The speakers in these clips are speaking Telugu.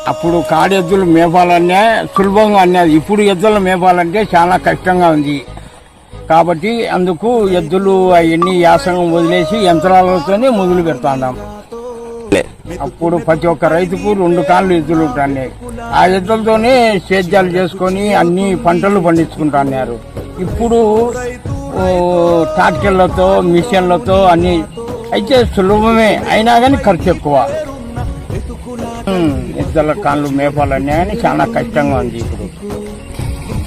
అప్పుడు కాడెద్దులు మేపాలనే సులభంగా అన్నది. ఇప్పుడు ఎద్దులు మేపాలంటే చాలా కష్టంగా ఉంది. కాబట్టి అందుకు ఎద్దులు అవన్నీ యాసంగం వదిలేసి యంత్రాలతోనే మొదలు పెడతాం. అప్పుడు ప్రతి ఒక్క రైతుకు 2 కాళ్ళు ఎద్దులు ఉంటాయి. ఆ ఎద్దులతోనే సేద్యాలు చేసుకొని అన్ని పంటలు పండించుకుంటున్నారు. ఇప్పుడు ట్రాక్టర్లతో మిషన్లతో అన్ని అయితే సులభమే, అయినా కానీ ఖర్చు ఎక్కువ. ఎద్దుల కాళ్ళు మేపాలనే అని చాలా కష్టంగా ఉంది.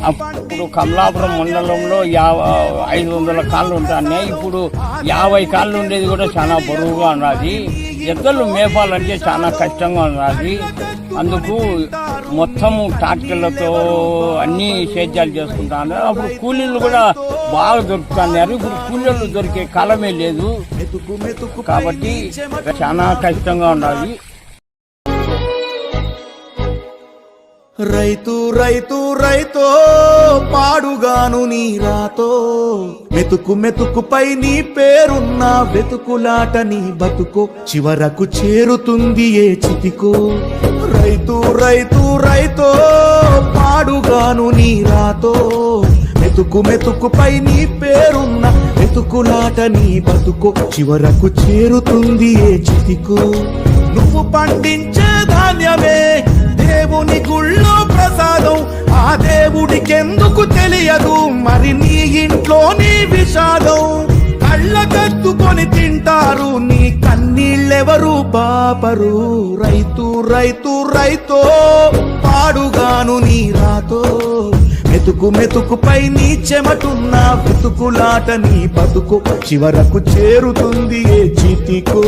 అప్పుడు కమలాపురం మండలంలో 500 కాళ్ళు ఉంటాయి. ఇప్పుడు 50 కాళ్ళు ఉండేది కూడా చాలా బరువుగా ఉన్నది. ఎద్దులు మేపాలంటే చాలా కష్టంగా ఉన్నది. అందుకు మొత్తము ట్రాక్టర్లతో అన్ని సేద్యాలు చేసుకుంటాను. అప్పుడు కూలీలు కూడా బాగా దొరుకుతున్నారు. ఇప్పుడు కూలీలు దొరికే కాలమే లేదు. కాబట్టి చాలా కష్టంగా ఉన్నది. రైతు రైతు రైతో పాడుగాను నీ రాతో, మెతుకు మెతుకుపై నీ పేరున్న వెతుకులాట నీ బతుకో, చివరకు చేరుతుంది ఏ చితికో. రైతు రైతు రైతో పాడుగాను నీ రాతో, మెతుకు మెతుకుపై నీ పేరున్న వెతుకులాట నీ బతుకో, చివరకు చేరుతుంది ఏ చితికో. నువ్వు పండించే ధాన్యమే దేవుని గుళ్ళో ప్రసాదం, ఆ దేవుడికెందుకు తెలియదు మరి నీ ఇంట్లో నీ విషాదం. కళ్ళకద్దుకొని తింటారు నీ కన్నీళ్ళెవరు పాపరు. రైతు రైతు రైతో పాడుగాను నీ రాతో, మెతుకు మెతుకుపై నీ చెమటున్న వెతుకులాట నీ బతుకు, చివరకు చేరుతుంది ఏ చితికో.